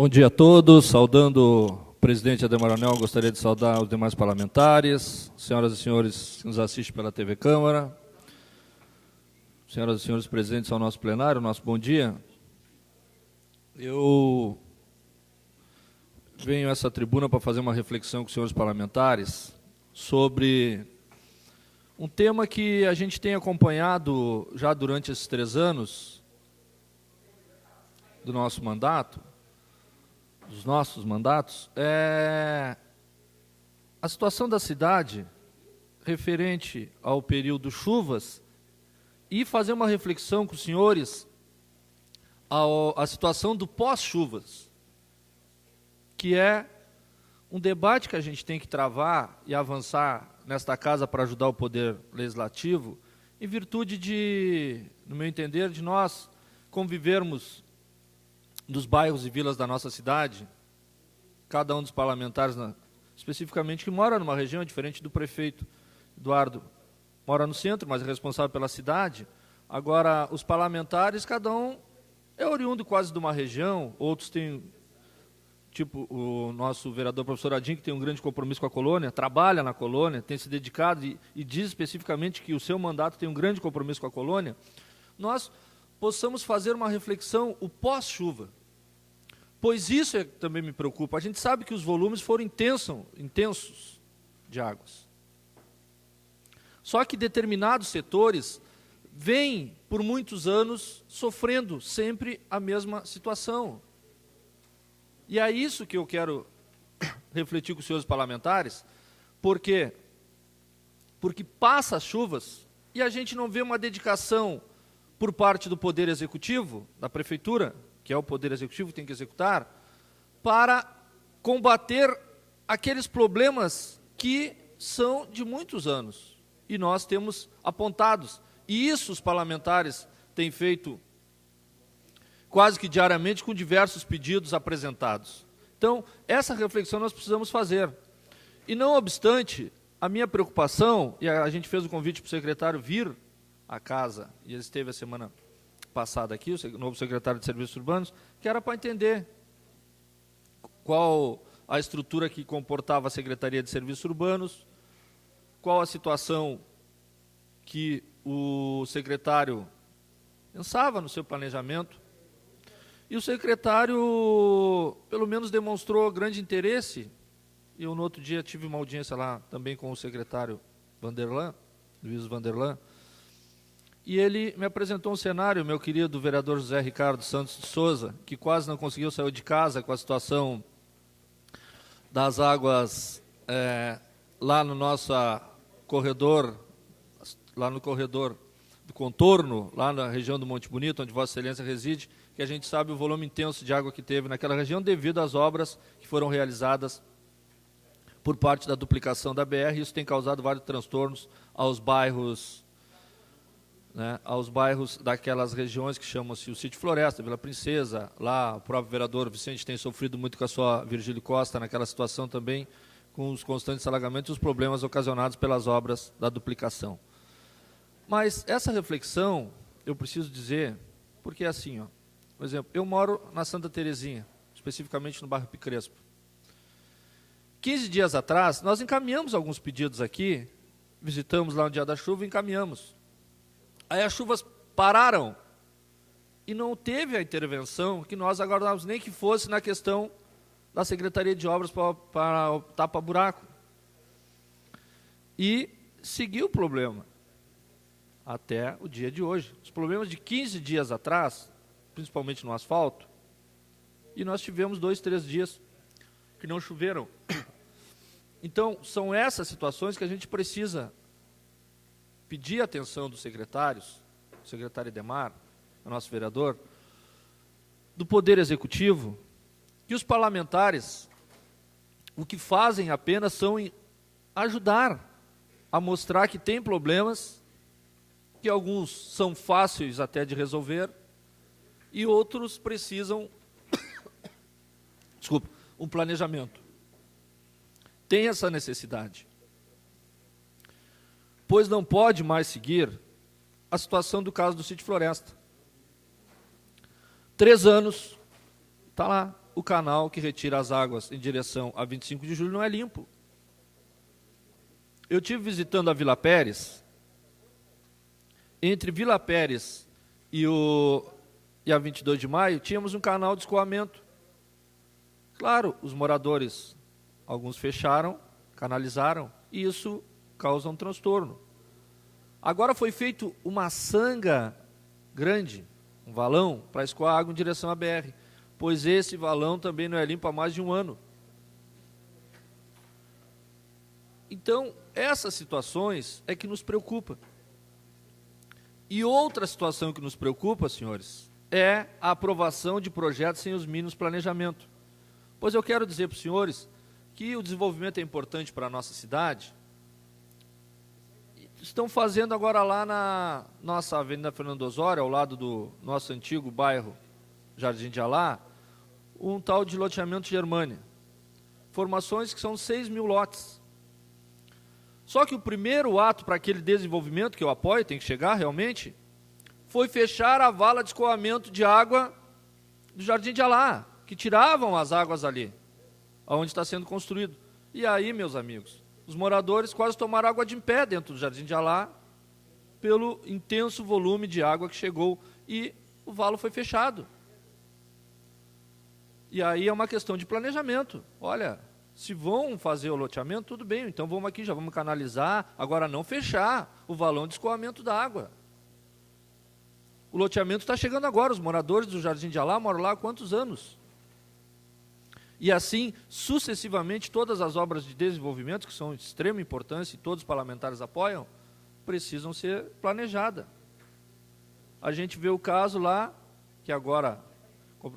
Bom dia a todos, saudando o presidente Adhemar Anel, gostaria de saudar os demais parlamentares, senhoras e senhores que nos assistem pela TV Câmara, senhoras e senhores presentes ao nosso plenário, nosso bom dia. Eu venho a essa tribuna para fazer uma reflexão com os senhores parlamentares sobre um tema que a gente tem acompanhado já durante esses 3 anos do nosso mandato, dos nossos mandatos, é a situação da cidade referente ao período chuvas e fazer uma reflexão com os senhores a situação do pós-chuvas, que é um debate que a gente tem que travar e avançar nesta casa para ajudar o Poder Legislativo, em virtude de, no meu entender, de nós convivermos dos bairros e vilas da nossa cidade, cada um dos parlamentares, especificamente, que mora numa região diferente do prefeito Eduardo, mora no centro, mas é responsável pela cidade. Agora, os parlamentares, cada um é oriundo quase de uma região, outros têm, tipo o nosso vereador professor Adinho, que tem um grande compromisso com a colônia, trabalha na colônia, tem se dedicado e diz especificamente que o seu mandato tem um grande compromisso com a colônia. Nós possamos fazer uma reflexão, o pós-chuva, pois isso também me preocupa. A gente sabe que os volumes foram intensos de águas. Só que determinados setores vêm, por muitos anos, sofrendo sempre a mesma situação. E é isso que eu quero refletir com os senhores parlamentares, porque passa as chuvas e a gente não vê uma dedicação por parte do Poder Executivo, da Prefeitura, que é o Poder Executivo que tem que executar, para combater aqueles problemas que são de muitos anos. E nós temos apontados. E isso os parlamentares têm feito quase que diariamente com diversos pedidos apresentados. Então, essa reflexão nós precisamos fazer. E não obstante, a minha preocupação, e a gente fez o convite para o secretário vir à casa, e ele esteve a semana passada aqui, o novo secretário de Serviços Urbanos, que era para entender qual a estrutura que comportava a Secretaria de Serviços Urbanos, qual a situação que o secretário pensava no seu planejamento. E o secretário, pelo menos, demonstrou grande interesse. Eu, no outro dia, tive uma audiência lá também com o secretário Vanderlan, Luiz Vanderlan, e ele me apresentou um cenário, meu querido vereador José Ricardo Santos de Souza, que quase não conseguiu sair de casa com a situação das águas lá no nosso corredor, lá no corredor do contorno, lá na região do Monte Bonito, onde Vossa Excelência reside, que a gente sabe o volume intenso de água que teve naquela região devido às obras que foram realizadas por parte da duplicação da BR, e isso tem causado vários transtornos aos bairros, aos bairros daquelas regiões que chamam-se o Sítio Floresta, Vila Princesa, lá o próprio vereador Vicente tem sofrido muito com a sua Virgílio Costa, naquela situação também, com os constantes alagamentos e os problemas ocasionados pelas obras da duplicação. Mas essa reflexão, eu preciso dizer, porque é assim, por exemplo, eu moro na Santa Terezinha, especificamente no bairro Picrespo. 15 dias atrás, nós encaminhamos alguns pedidos aqui, visitamos lá no dia da chuva e encaminhamos. Aí as chuvas pararam e não teve a intervenção que nós aguardávamos, nem que fosse na questão da Secretaria de Obras para o tapa-buraco. E seguiu o problema até o dia de hoje. Os problemas de 15 dias atrás, principalmente no asfalto, e nós tivemos 2, 3 dias que não choveram. Então, são essas situações que a gente precisa pedir a atenção dos secretários, o secretário Adhemar, o nosso vereador, do Poder Executivo, que os parlamentares, o que fazem apenas são ajudar a mostrar que tem problemas, que alguns são fáceis até de resolver, e outros precisam, um planejamento. Tem essa necessidade. Pois não pode mais seguir a situação do caso do Sítio Floresta. 3 anos, está lá, o canal que retira as águas em direção a 25 de julho não é limpo. Eu estive visitando a Vila Pérez. Entre Vila Pérez e a 22 de maio, tínhamos um canal de escoamento. Claro, os moradores, alguns fecharam, canalizaram, e isso causa um transtorno. Agora foi feito uma sanga grande, um valão, para escoar água em direção à BR, pois esse valão também não é limpo há mais de um ano. Então, essas situações é que nos preocupa. E outra situação que nos preocupa, senhores, é a aprovação de projetos sem os mínimos planejamento. Pois eu quero dizer para os senhores que o desenvolvimento é importante para a nossa cidade. Estão fazendo agora lá na nossa Avenida Fernando Osório, ao lado do nosso antigo bairro Jardim de Alá, um tal de loteamento Germânia. Formações que são 6 mil lotes. Só que o primeiro ato para aquele desenvolvimento, que eu apoio, tem que chegar realmente, foi fechar a vala de escoamento de água do Jardim de Alá, que tiravam as águas ali, onde está sendo construído. E aí, meus amigos, os moradores quase tomaram água de em pé dentro do Jardim de Alá, pelo intenso volume de água que chegou, e o valo foi fechado. E aí é uma questão de planejamento. Olha, se vão fazer o loteamento, tudo bem, então vamos aqui, já vamos canalizar, agora não fechar o valão de escoamento da água. O loteamento está chegando agora, os moradores do Jardim de Alá moram lá há quantos anos? E assim, sucessivamente, todas as obras de desenvolvimento, que são de extrema importância e todos os parlamentares apoiam, precisam ser planejadas. A gente vê o caso lá, que agora,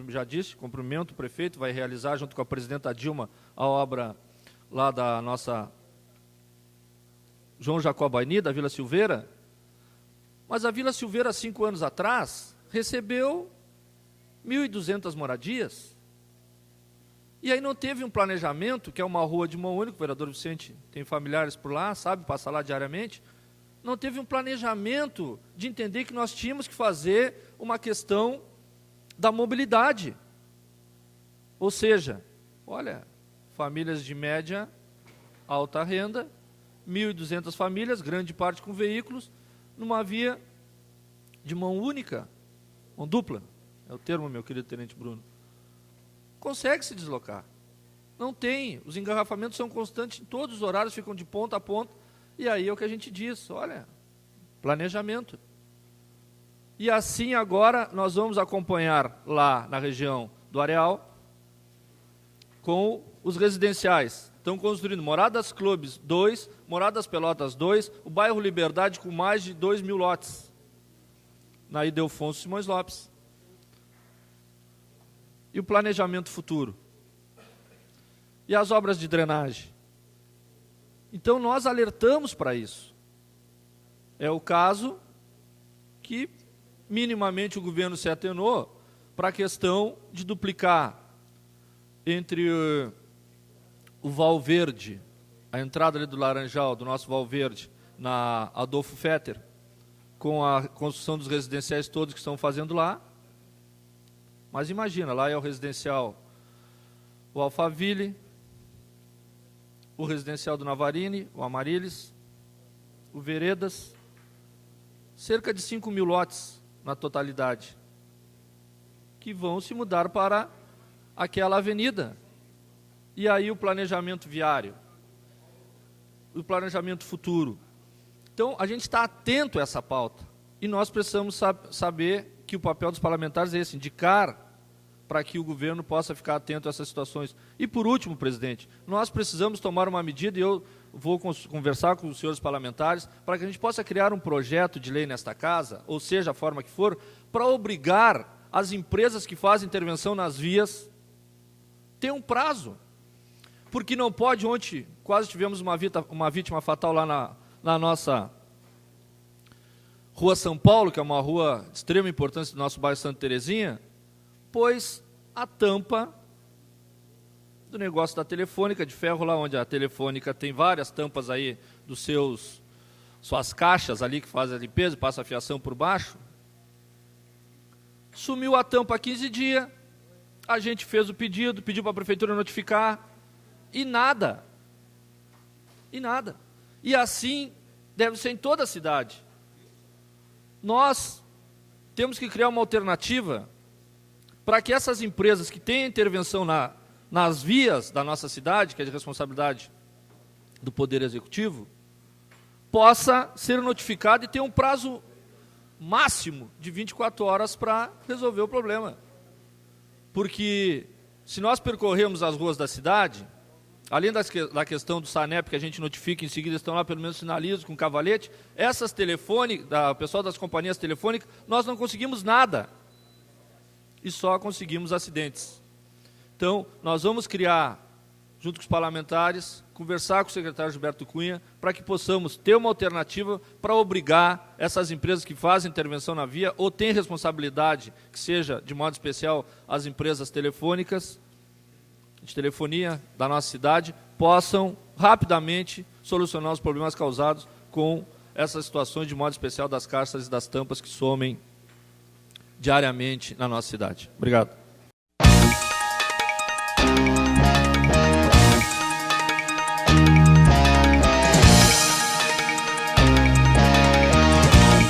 já disse, cumprimento o prefeito, vai realizar, junto com a presidenta Dilma, a obra lá da nossa João Jacobaini, da Vila Silveira. Mas a Vila Silveira, 5 anos atrás, recebeu 1.200 moradias. E aí não teve um planejamento, que é uma rua de mão única, o vereador Vicente tem familiares por lá, sabe, passa lá diariamente. Não teve um planejamento de entender que nós tínhamos que fazer uma questão da mobilidade. Ou seja, olha, famílias de média, alta renda, 1.200 famílias, grande parte com veículos, numa via de mão única, mão dupla, é o termo, meu querido tenente Bruno. Consegue se deslocar. Não tem, os engarrafamentos são constantes, em todos os horários ficam de ponta a ponta, e aí é o que a gente diz, olha, planejamento. E assim agora nós vamos acompanhar lá na região do Areal, com os residenciais. Estão construindo Moradas Clubes 2, Moradas Pelotas 2, o bairro Liberdade com mais de 2 mil lotes, na Ildefonso Simões Lopes. E o planejamento futuro? E as obras de drenagem? Então, nós alertamos para isso. É o caso que, minimamente, o governo se atenou para a questão de duplicar entre o Valverde, a entrada ali do Laranjal, do nosso Valverde, na Adolfo Fetter, com a construção dos residenciais todos que estão fazendo lá. Mas imagina, lá é o residencial, o Alphaville, o residencial do Navarini, o Amarilis, o Veredas, cerca de 5 mil lotes na totalidade, que vão se mudar para aquela avenida. E aí o planejamento viário, o planejamento futuro. Então, a gente está atento a essa pauta, e nós precisamos saber que o papel dos parlamentares é esse, indicar para que o governo possa ficar atento a essas situações. E por último, presidente, nós precisamos tomar uma medida, e eu vou conversar com os senhores parlamentares, para que a gente possa criar um projeto de lei nesta casa, ou seja, a forma que for, para obrigar as empresas que fazem intervenção nas vias, ter um prazo. Porque não pode, ontem quase tivemos uma vítima fatal lá na nossa Rua São Paulo, que é uma rua de extrema importância do nosso bairro Santa Terezinha, pois a tampa do negócio da Telefônica de ferro, lá onde a Telefônica tem várias tampas aí dos suas caixas ali que fazem a limpeza e passa a fiação por baixo, sumiu a tampa há 15 dias, A gente fez o pedido, pediu para a prefeitura notificar, e nada. E nada. E assim deve ser em toda a cidade. Nós temos que criar uma alternativa para que essas empresas que têm intervenção nas vias da nossa cidade, que é de responsabilidade do Poder Executivo, possa ser notificado e ter um prazo máximo de 24 horas para resolver o problema. Porque se nós percorrermos as ruas da cidade, além da questão do SANEP, que a gente notifica, em seguida estão lá, pelo menos sinalizam com cavalete, essas telefônicas, o pessoal das companhias telefônicas, nós não conseguimos nada. E só conseguimos acidentes. Então, nós vamos criar, junto com os parlamentares, conversar com o secretário Gilberto Cunha, para que possamos ter uma alternativa para obrigar essas empresas que fazem intervenção na via, ou têm responsabilidade, que seja, de modo especial, as empresas telefônicas, de telefonia da nossa cidade, possam rapidamente solucionar os problemas causados com essas situações, de modo especial, das caixas e das tampas que somem diariamente na nossa cidade. Obrigado.